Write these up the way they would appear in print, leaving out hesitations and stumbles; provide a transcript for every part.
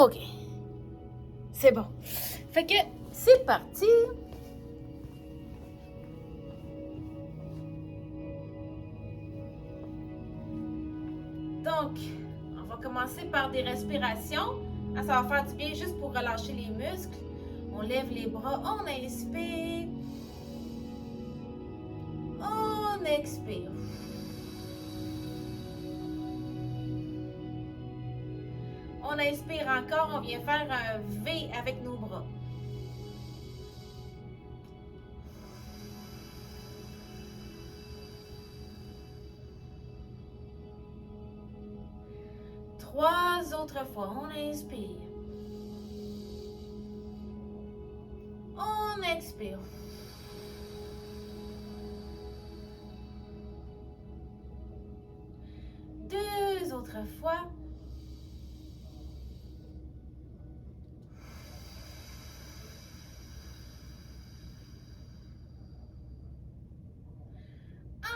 OK. C'est bon. Fait que c'est parti. Donc, on va commencer par des respirations. Ça va faire du bien juste pour relâcher les muscles. On lève les bras, on inspire. On expire. On inspire encore, on vient faire un V avec nos bras. Trois autres fois, on inspire. On expire. Deux autres fois.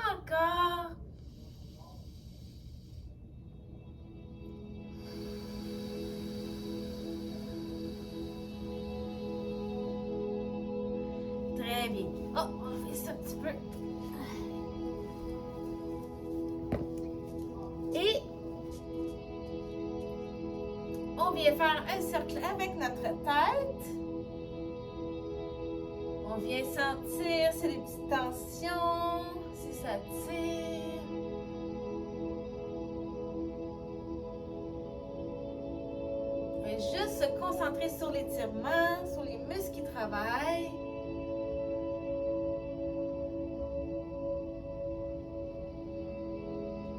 Encore. Très bien. Oh, on fait ça un petit peu. Et on vient faire un cercle avec notre tête. On vient sentir si les petites tensions, si ça tire. On va juste se concentrer sur l'étirement, sur les muscles qui travaillent.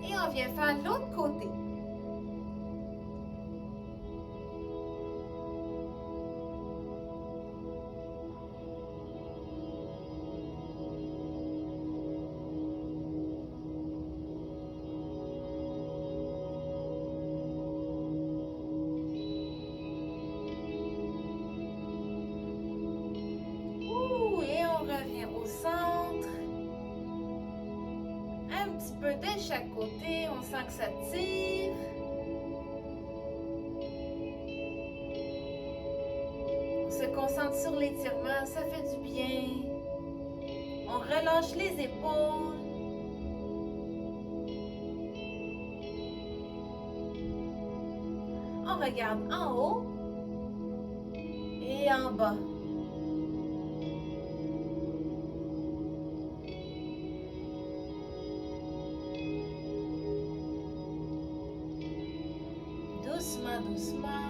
Et on vient faire l'autre côté. Et on revient au centre. Un petit peu de chaque côté, on sent que ça tire. On se concentre sur l'étirement, ça fait du bien. On relâche les épaules. On regarde en haut et en bas. Doucement, doucement.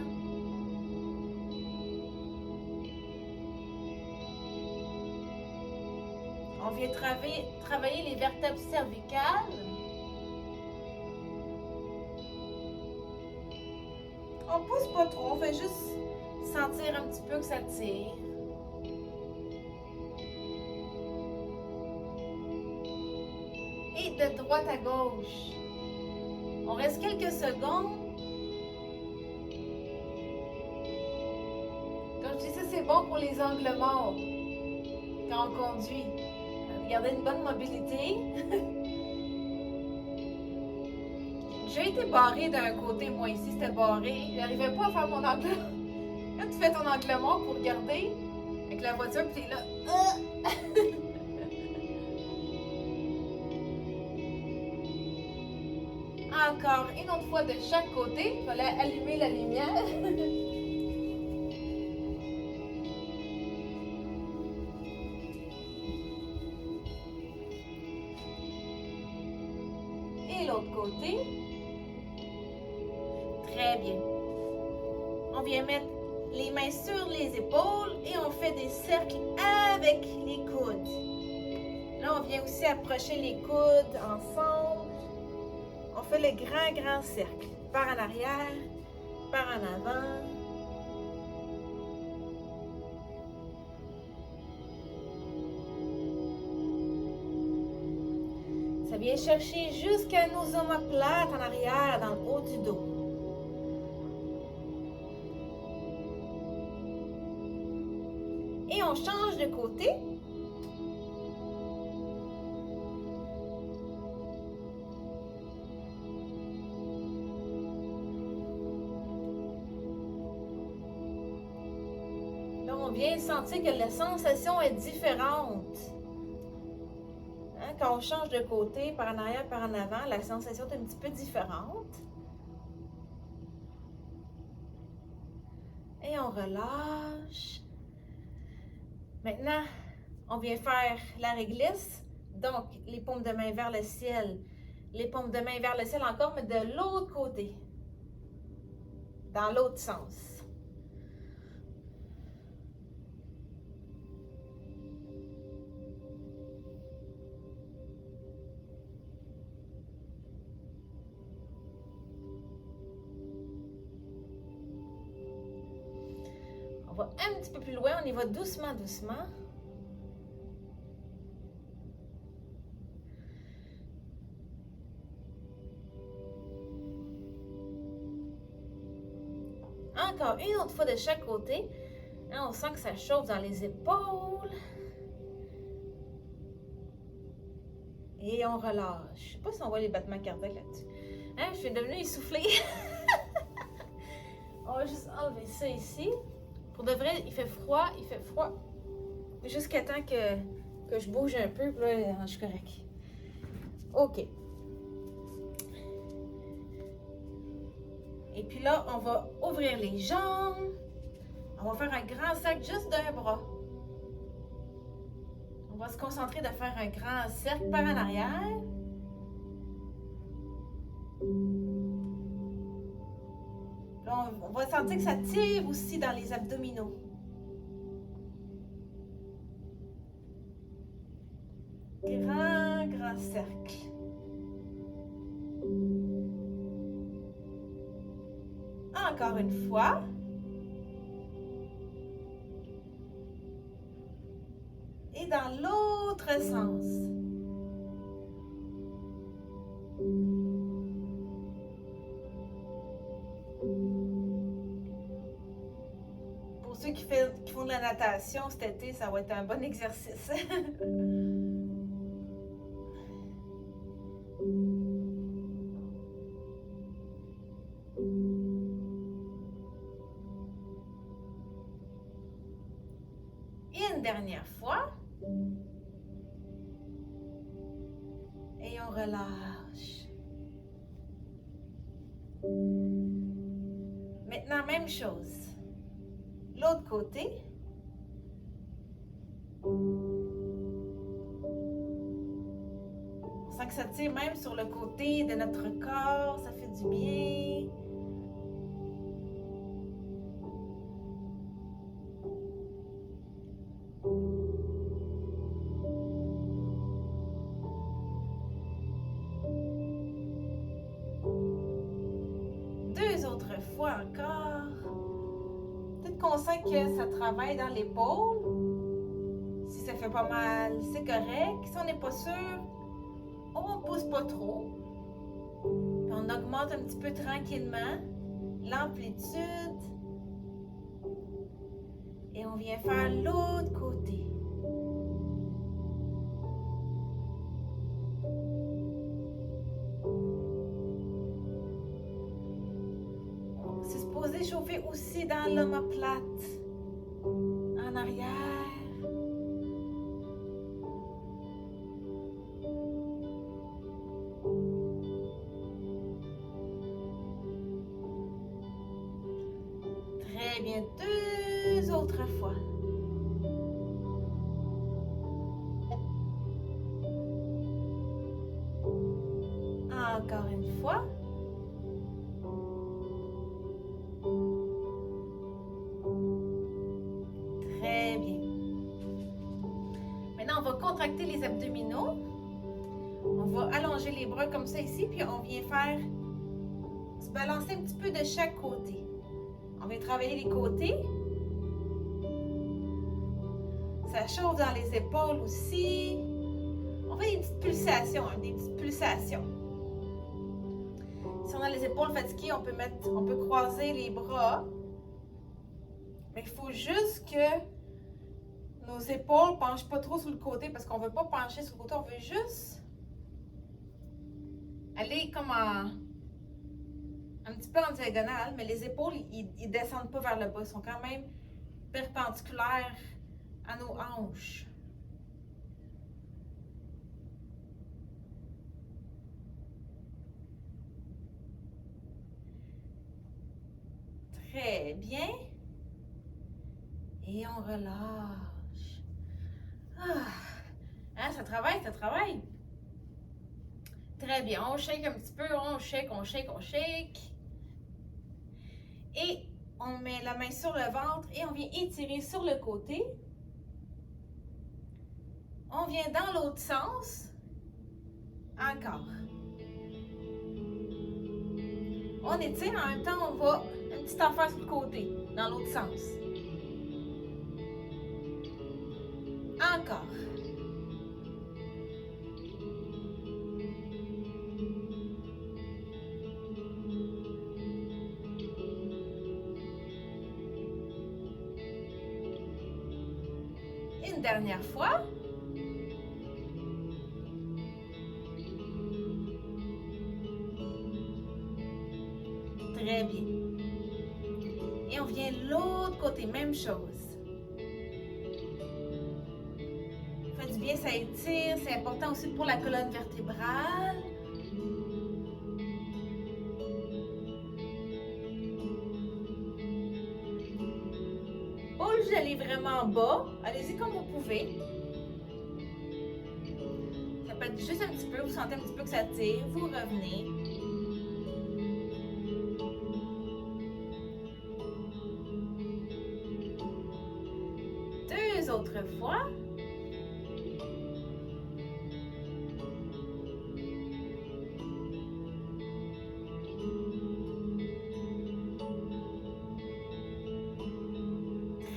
On vient travailler les vertèbres cervicales. On pousse pas trop, on fait juste sentir un petit peu que ça tire. Et de droite à gauche. On reste quelques secondes. Comme je dis, ça c'est bon pour les angles morts quand on conduit. Garder une bonne mobilité. J'ai été barrée d'un côté, moi ici c'était barré. J'arrivais pas à faire mon angle. Là tu fais ton angle mort pour regarder avec la voiture puis t'es là. Encore une autre fois de chaque côté. Il fallait allumer la lumière. Et l'autre côté. Très bien. On vient mettre les mains sur les épaules et on fait des cercles avec les coudes. Là, on vient aussi approcher les coudes ensemble. On fait le grand cercle. Par en arrière, par en avant. Ça vient chercher jusqu'à nos omoplates en arrière, dans le haut du dos. Et on change de côté. on vient sentir que la sensation est différente. Hein, quand on change de côté, par en arrière, par en avant, la sensation est un petit peu différente. Et on relâche. Maintenant, on vient faire la réglisse. Donc, les paumes de main vers le ciel. Les paumes de main vers le ciel encore, mais de l'autre côté. Dans l'autre sens. On va un petit peu plus loin, on y va doucement, doucement. Encore une autre fois de chaque côté. Hein, on sent que ça chauffe dans les épaules. Et on relâche. Je ne sais pas si on voit les battements cardiaques là-dessus. Hein, je suis devenue essoufflée. On va juste enlever ça ici. Pour de vrai, il fait froid, il fait froid. Jusqu'à temps que je bouge un peu, puis là, je suis correct. OK. Et puis là, on va ouvrir les jambes. On va faire un grand cercle juste d'un bras. On va se concentrer de faire un grand cercle par en arrière. Là, on va sentir que ça tire aussi dans les abdominaux. Grand, grand cercle. Encore une fois. Et dans l'autre sens. Pour ceux qui font de la natation cet été, ça va être un bon exercice. Et une dernière fois. Et on relâche. Maintenant, même chose. L'autre côté. On sent que ça tire même sur le côté de notre corps. Ça fait du bien. Autre fois encore. Peut-être qu'on sent que ça travaille dans l'épaule. Si ça fait pas mal, c'est correct. Si on n'est pas sûr, on ne pousse pas trop. Puis on augmente un petit peu tranquillement l'amplitude. Et on vient faire l'autre côté. Chauffer aussi dans l'omoplate, en arrière. Très bien, deux autres fois. Encore une fois. Contracter les abdominaux. On va allonger les bras comme ça ici, puis on vient faire se balancer un petit peu de chaque côté. On vient travailler les côtés. Ça chauffe dans les épaules aussi. On fait des petites pulsations, hein, des petites pulsations. Si on a les épaules fatiguées, on peut croiser les bras. Mais il faut juste que nos épaules ne penchent pas trop sur le côté parce qu'on ne veut pas pencher sur le côté. On veut juste aller comme un petit peu en diagonale, mais les épaules, ils ne descendent pas vers le bas. Ils sont quand même perpendiculaire à nos hanches. Très bien. Et on relâche. Ah. Hein, ça travaille, ça travaille. Très bien. On shake un petit peu, on shake, on shake, on shake. Et on met la main sur le ventre et on vient étirer sur le côté. On vient dans l'autre sens. Encore. On étire, en même temps, on va une petite affaire sur le côté, dans l'autre sens. Encore. Une dernière fois. Très bien. Et on vient de l'autre côté, même chose. Ça fait du bien, ça étire, c'est important aussi pour la colonne vertébrale. Pas obligé d'aller vraiment bas, allez-y comme vous pouvez. Ça peut être juste un petit peu, vous sentez un petit peu que ça tire, vous revenez. Deux autres fois.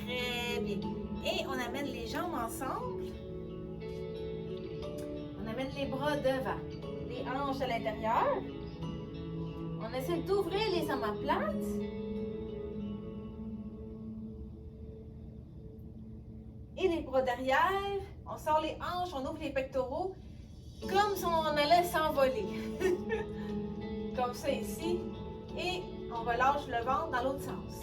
Très bien. Et on amène les jambes ensemble. On amène les bras devant, les hanches à l'intérieur. On essaie d'ouvrir les omoplates. Et les bras derrière. On sort les hanches, on ouvre les pectoraux. Comme si on allait s'envoler. Comme ça ici. Et on relâche le ventre dans l'autre sens.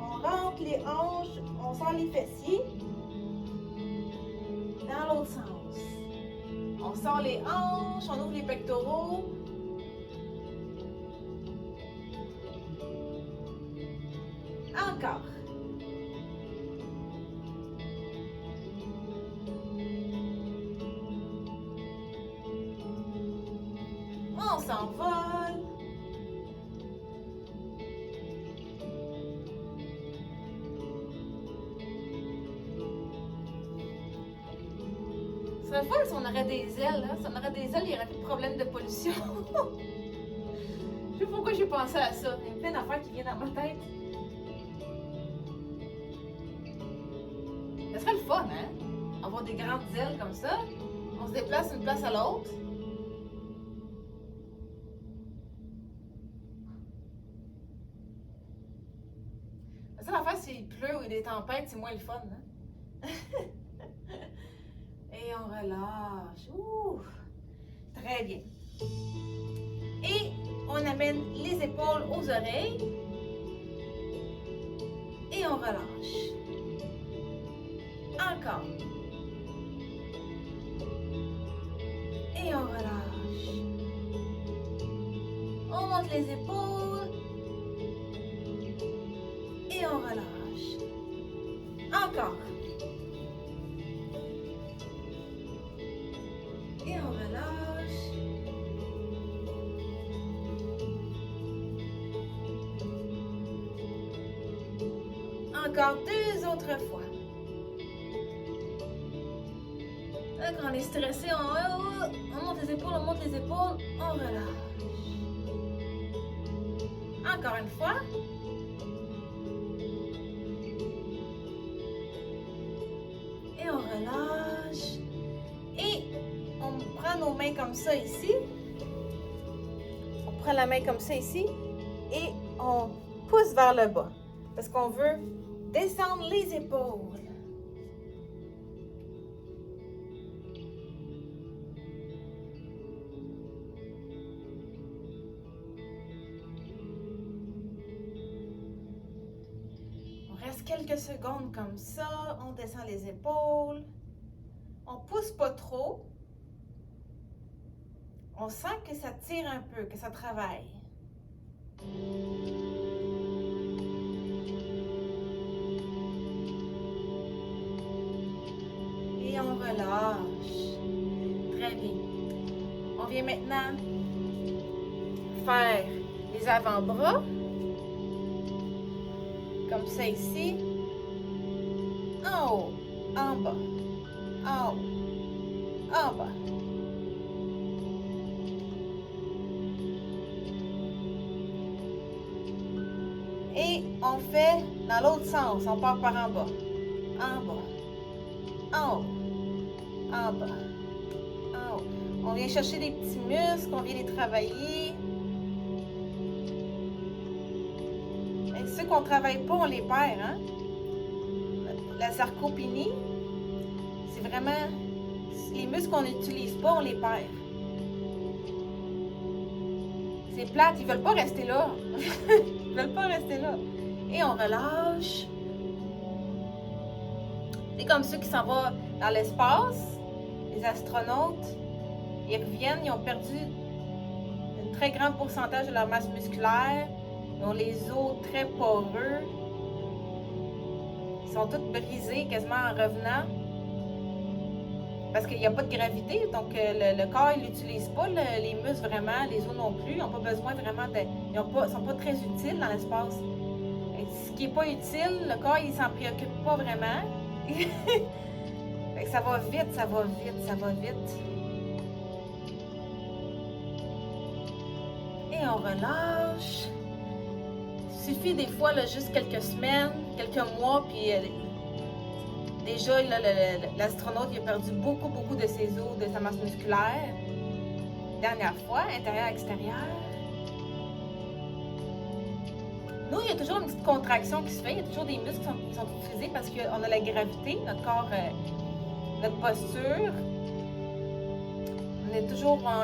On rentre les hanches, on sort les fessiers. Dans l'autre sens. On sort les hanches, on ouvre les pectoraux. Encore. On s'envole. Ce serait fun si on aurait des ailes. Hein? Si on aurait des ailes, il n'y aurait plus de problème de pollution. Je sais pas pourquoi j'ai pensé à ça. Il y a plein d'affaires qui viennent dans ma tête. Ce serait le fun, hein? Avoir des grandes ailes comme ça. On se déplace d'une place à l'autre. La seule affaire, s'il pleut ou il y a des tempêtes, c'est moins le fun, hein? Et on relâche. Ouh. Très bien. Et on amène les épaules aux oreilles. Et on relâche. Encore. Et on relâche. On monte les épaules. Et on relâche. Encore. Et on relâche. Encore deux autres fois. Là, quand on est stressé, on monte les épaules, on relâche. Encore une fois. Et on relâche. Et on prend nos mains comme ça ici. On prend la main comme ça ici. Et on pousse vers le bas. Parce qu'on veut descendre les épaules. reste quelques secondes comme ça. On descend les épaules. On pousse pas trop. On sent que ça tire un peu, que ça travaille. Et on relâche. Très bien. On vient maintenant faire les avant-bras. Comme ça ici. En haut, en bas, en haut, en bas. Et on fait dans l'autre sens. On part par en bas, en bas, en haut, en bas, en haut. On vient chercher des petits muscles, on vient les travailler. Et ceux qu'on ne travaille pas, on les perd. Hein? La sarcopénie, c'est vraiment les muscles qu'on n'utilise pas, on les perd. C'est plate, ils ne veulent pas rester là. Ils ne veulent pas rester là. Et on relâche. C'est comme ceux qui s'en vont dans l'espace, les astronautes. Ils reviennent, ils ont perdu un très grand pourcentage de leur masse musculaire. Ils ont les os très poreux. Ils sont tous brisés quasiment en revenant. Parce qu'il n'y a pas de gravité, donc le corps il n'utilise pas les muscles vraiment, les os non plus. Ils n'ont pas besoin vraiment de. Ils ne sont pas très utiles dans l'espace. Ce qui n'est pas utile, le corps il s'en préoccupe pas vraiment. Fait que ça va vite, ça va vite, ça va vite. Et on relâche. Il suffit des fois là, juste quelques semaines, quelques mois, puis déjà l'astronaute il a perdu beaucoup de ses os, de sa masse musculaire. Dernière fois, intérieur, extérieur. Nous, il y a toujours une petite contraction qui se fait, il y a toujours des muscles qui sont utilisés parce qu'on a la gravité, notre corps, notre posture. On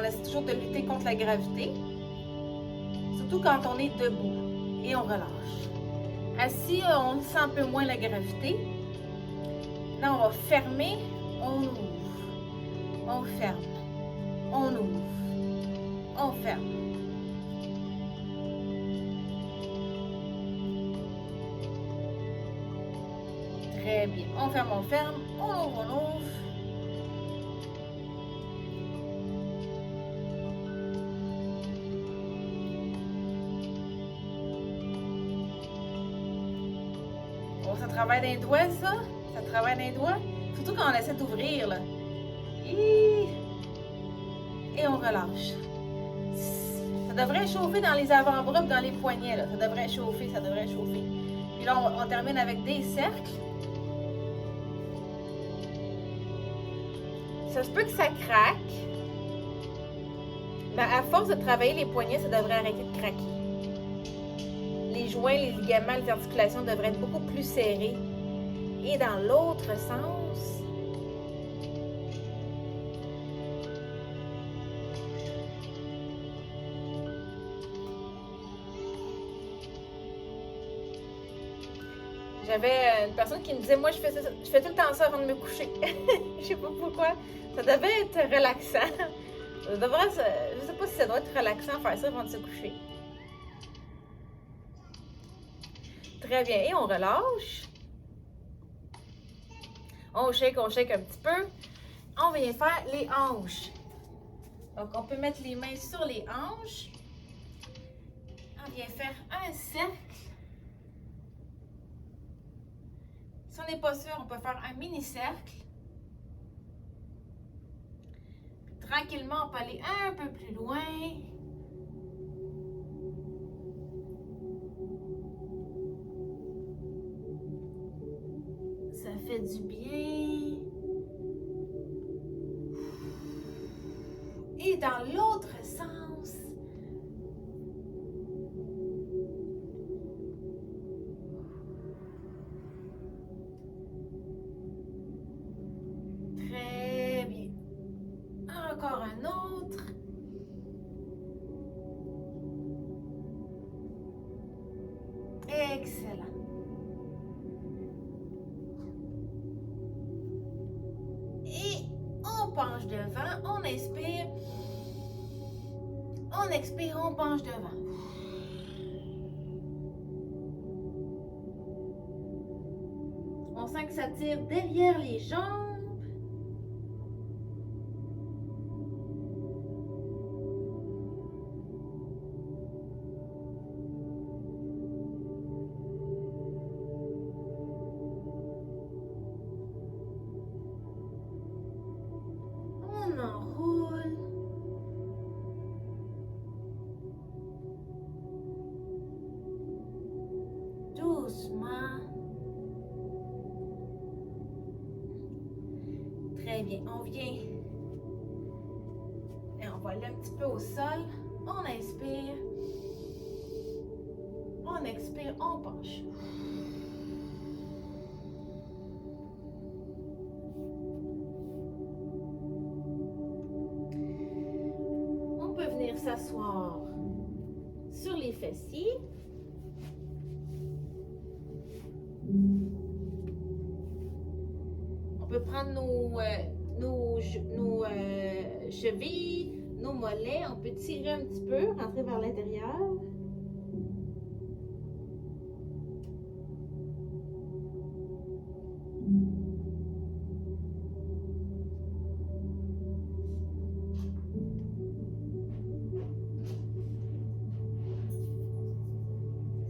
essaie toujours de lutter contre la gravité, surtout quand on est debout. Et on relâche. Assis, on sent un peu moins la gravité. Là, on va fermer, on ouvre. On ferme, on ouvre, on ferme. Très bien. On ferme, on ferme, on ouvre, on ouvre. Ça travaille dans les doigts, ça? Ça travaille dans les doigts? Surtout quand on essaie d'ouvrir, là. Et on relâche. Ça devrait chauffer dans les avant-bras et dans les poignets, là. Ça devrait chauffer, ça devrait chauffer. Puis là, on termine avec des cercles. Ça se peut que ça craque. Mais à force de travailler les poignets, ça devrait arrêter de craquer. Les joints, les ligaments, les articulations devraient être beaucoup plus serrés. Et dans l'autre sens, j'avais une personne qui me disait, moi je fais tout le temps ça avant de me coucher. Je sais pas pourquoi. Ça devait être relaxant. Je sais pas si ça doit être relaxant faire ça avant de se coucher. Très bien. Et on relâche. On shake un petit peu. On vient faire les hanches. Donc, on peut mettre les mains sur les hanches. On vient faire un cercle. Si on n'est pas sûr, on peut faire un mini-cercle. Puis, tranquillement, on peut aller un peu plus loin. Ça fait du bien. Et dans l'autre sens. Très bien. Encore un autre. Excellent. penche devant. On inspire. On expire, on penche devant. On sent que ça tire derrière les jambes. On enroule. Doucement. Très bien. On vient et on va aller un petit peu au sol. On inspire. On expire, on penche. On peut venir s'asseoir sur les fessiers. On peut prendre nos chevilles, nos mollets. On peut tirer un petit peu, rentrer vers l'intérieur.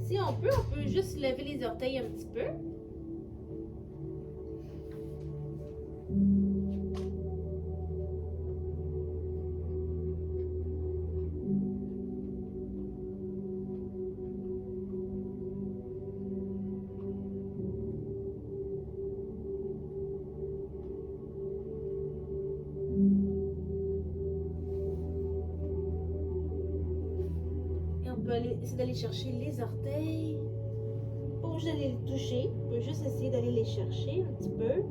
Si on peut juste lever les orteils un petit peu. Essayer d'aller chercher les orteils. Pas obligé d'aller les toucher. On peut juste essayer d'aller les chercher un petit peu.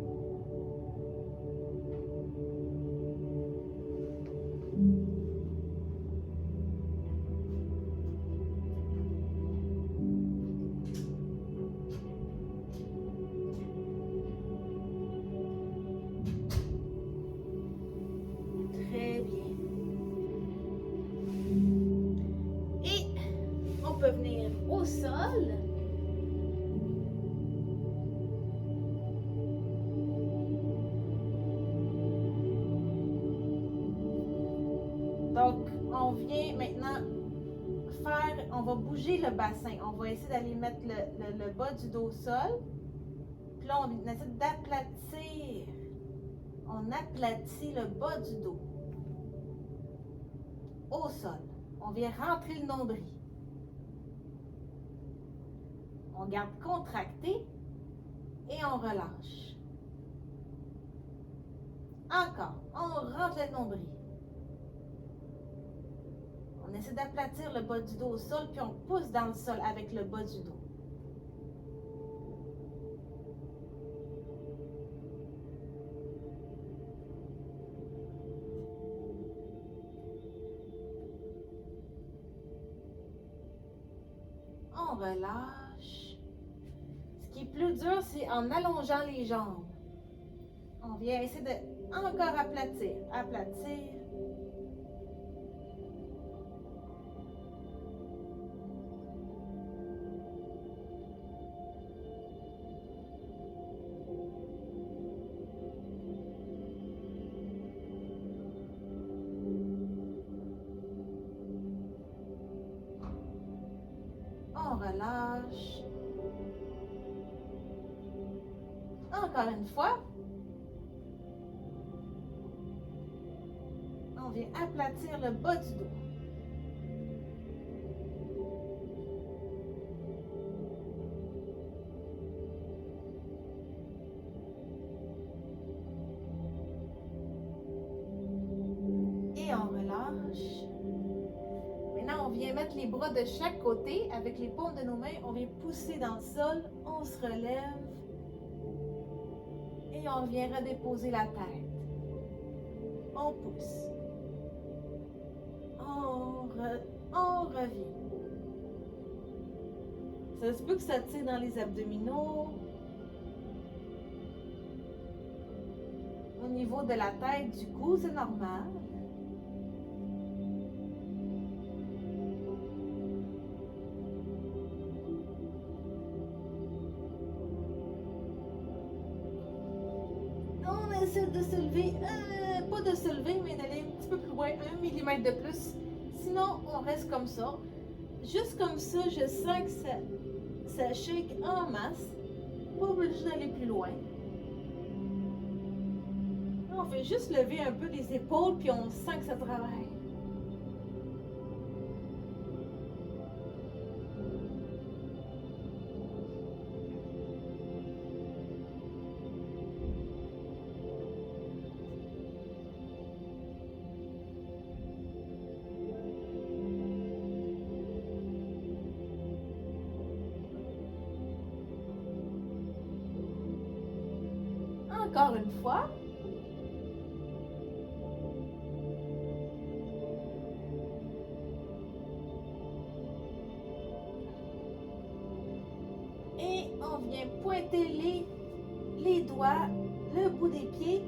Très bien. On peut venir au sol. Donc, on vient maintenant on va bouger le bassin. On va essayer d'aller mettre le bas du dos au sol. Puis là, on essaie d'aplatir. On aplatit le bas du dos au sol. On vient rentrer le nombril. On garde contracté et on relâche. Encore, on rentre le nombril. On essaie d'aplatir le bas du dos au sol, puis on pousse dans le sol avec le bas du dos. On relâche. Ce qui est plus dur, c'est en allongeant les jambes. On vient essayer de encore aplatir, aplatir. On relâche. Encore une fois. On vient aplatir le bas du dos. Et on relâche. Maintenant, on vient mettre les bras de chaque côté. Avec les paumes de nos mains, on vient pousser dans le sol. On se relève. Et on vient redéposer la tête. On pousse. On revient. Ça se peut que ça tire dans les abdominaux. au niveau de la tête, du cou, c'est normal. On essaie de se lever, pas de se lever, mais d'aller un petit peu plus loin, 1 millimètre de plus. Sinon, on reste comme ça. Juste comme ça, je sens que ça shake en masse. Pas obligé d'aller plus loin. On fait juste lever un peu les épaules, puis on sent que ça travaille. Encore une fois. Et on vient pointer les doigts, le bout des pieds.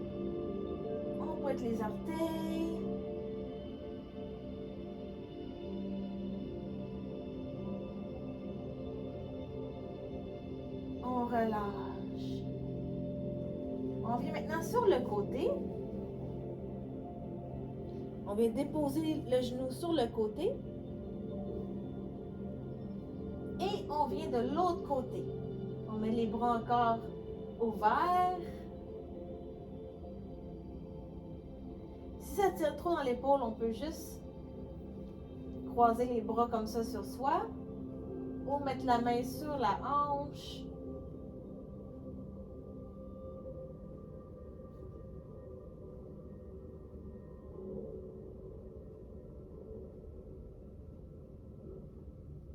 On pointe les orteils. On relâche. On vient maintenant sur le côté. On vient déposer le genou sur le côté. Et on vient de l'autre côté. On met les bras encore ouverts. Si ça tire trop dans l'épaule, on peut juste croiser les bras comme ça sur soi. Ou mettre la main sur la hanche.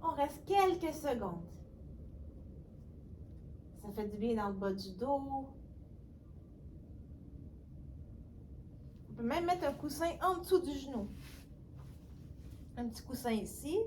On reste quelques secondes. Ça fait du bien dans le bas du dos. On peut même mettre un coussin en dessous du genou. Un petit coussin ici.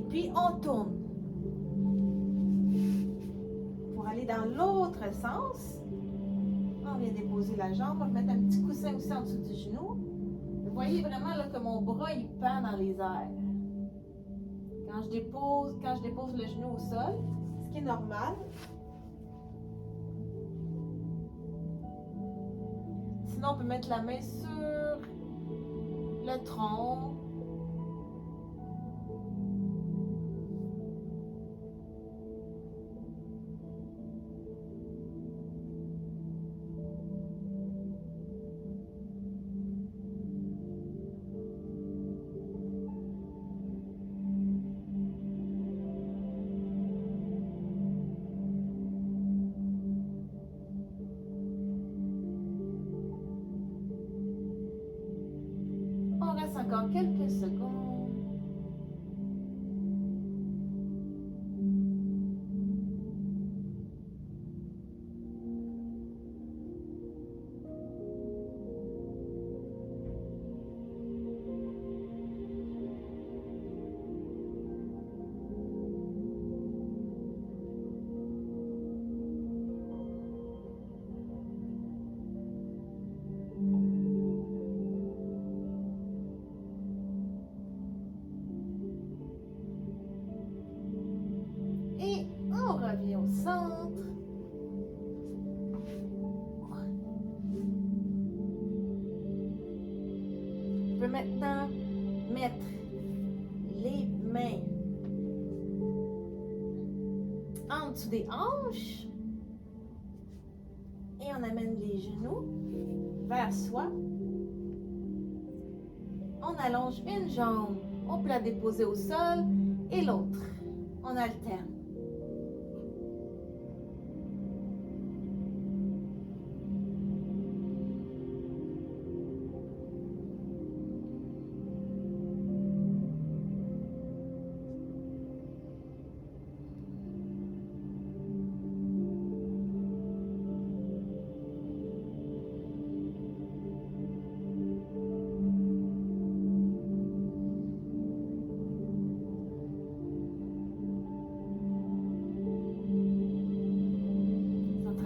Puis on tourne. Pour aller dans l'autre sens, on vient déposer la jambe. On va mettre un petit coussin aussi en dessous du genou. Vous voyez vraiment là, que mon bras il pend dans les airs. Quand je dépose le genou au sol, ce qui est normal. Sinon, on peut mettre la main sur le tronc. On reste encore quelques secondes. Et on revient au centre. On peut maintenant mettre les mains en dessous des hanches. Et on amène les genoux vers soi. On allonge une jambe. On peut la déposer au sol et l'autre. On alterne.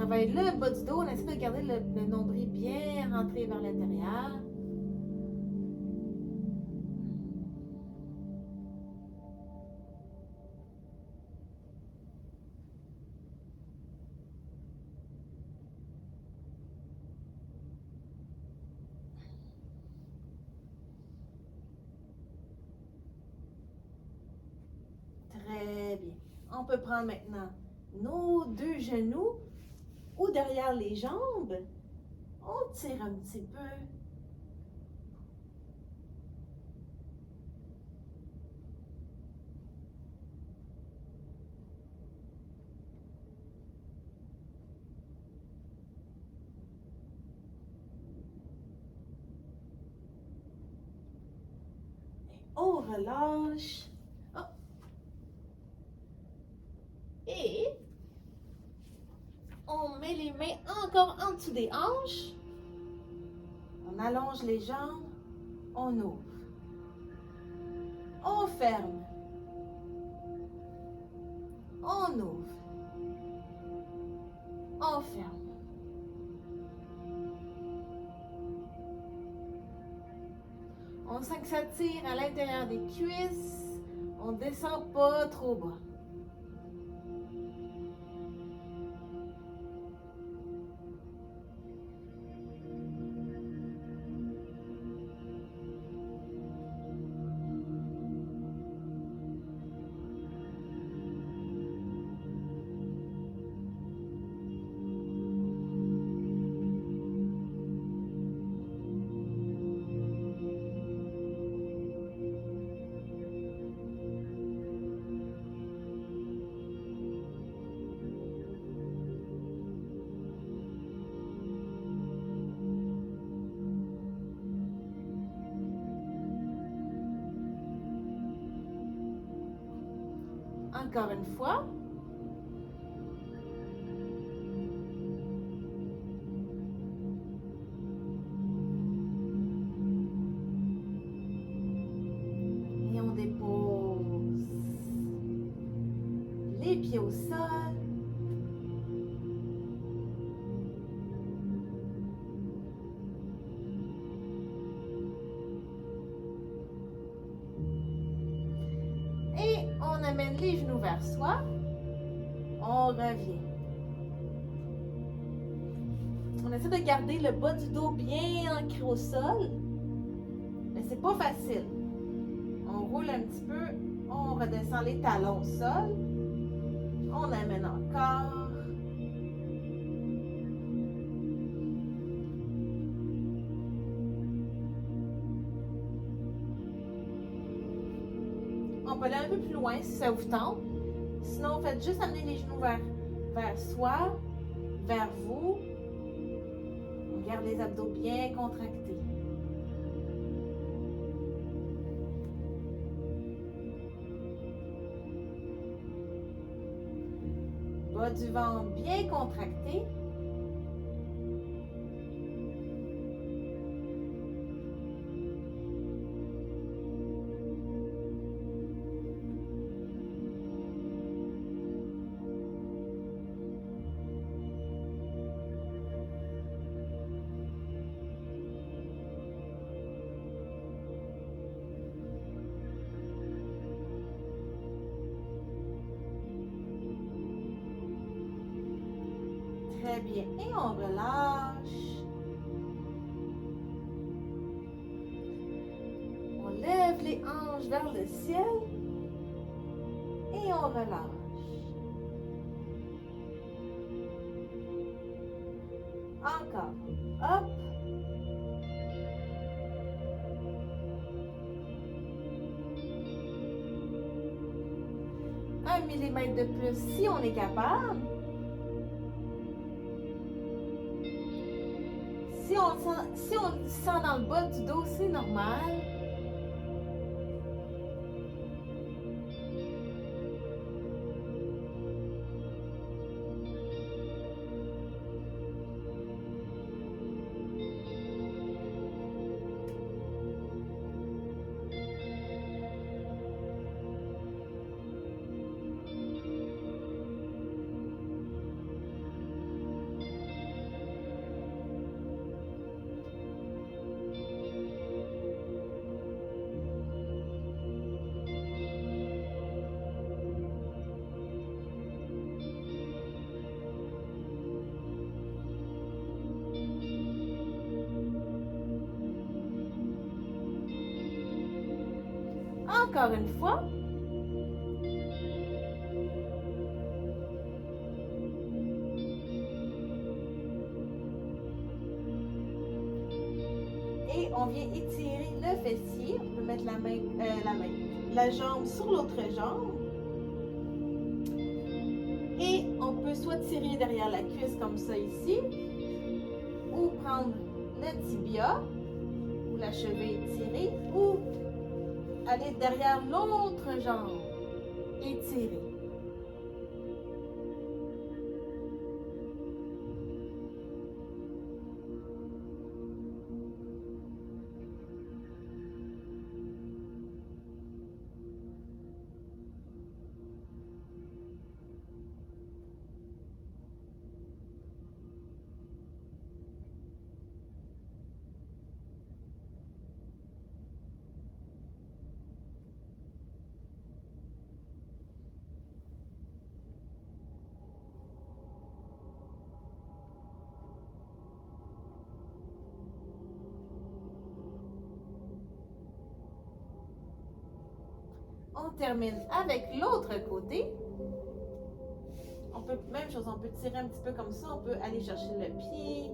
travaille le bas du dos. On essaie de garder le nombril bien rentré vers l'intérieur. Très bien. On peut prendre maintenant nos deux genoux ou derrière les jambes. On tire un petit peu. On relâche. Oh. Et on met les mains encore en dessous des hanches. On allonge les jambes. On ouvre. On ferme. On ouvre. On ferme. On sent que ça tire à l'intérieur des cuisses. On ne descend pas trop bas. Encore une fois. Et on dépose les pieds au sol. On amène les genoux vers soi. On revient. On essaie de garder le bas du dos bien ancré au sol. Mais c'est pas facile. On roule un petit peu. On redescend les talons au sol. On amène encore. On peut aller un peu plus loin si ça vous tente. Sinon, faites juste amener les genoux vers soi, vers vous. On garde les abdos bien contractés. Bas du ventre bien contracté. Très bien. Et on relâche. On lève les hanches vers le ciel. Et on relâche. Encore. Hop. Un millimètre de plus si on est capable. Si on le sent dans le bas du dos, c'est normal. encore une fois. Et on vient étirer le fessier. On peut mettre la jambe sur l'autre jambe. Et on peut soit tirer derrière la cuisse comme ça ici, ou prendre le tibia, ou la cheville tirée, ou aller derrière l'autre jambe et tirer. On termine avec l'autre côté. On peut, même chose, on peut tirer un petit peu comme ça. On peut aller chercher le pied.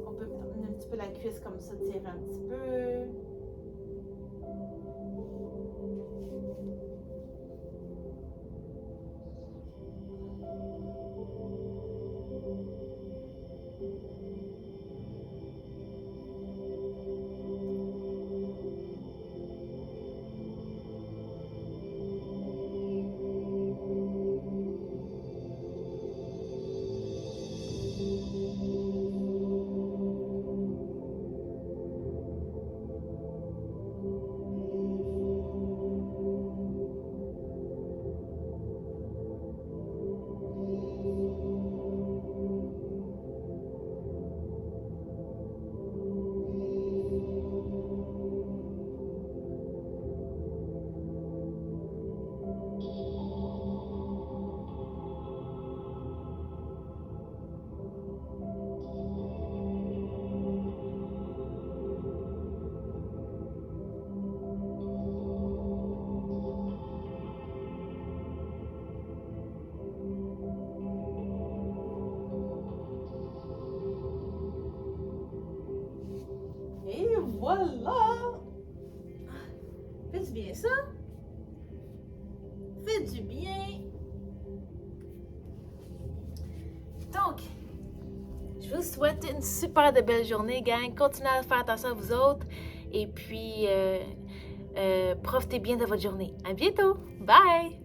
On peut prendre un petit peu la cuisse comme ça, tirer un petit peu. Et voilà! Fais du bien ça. Fais du bien. Donc, je vous souhaite une super de belle journée, gang. Continuez à faire attention à vous autres. Et puis, profitez bien de votre journée. À bientôt. Bye!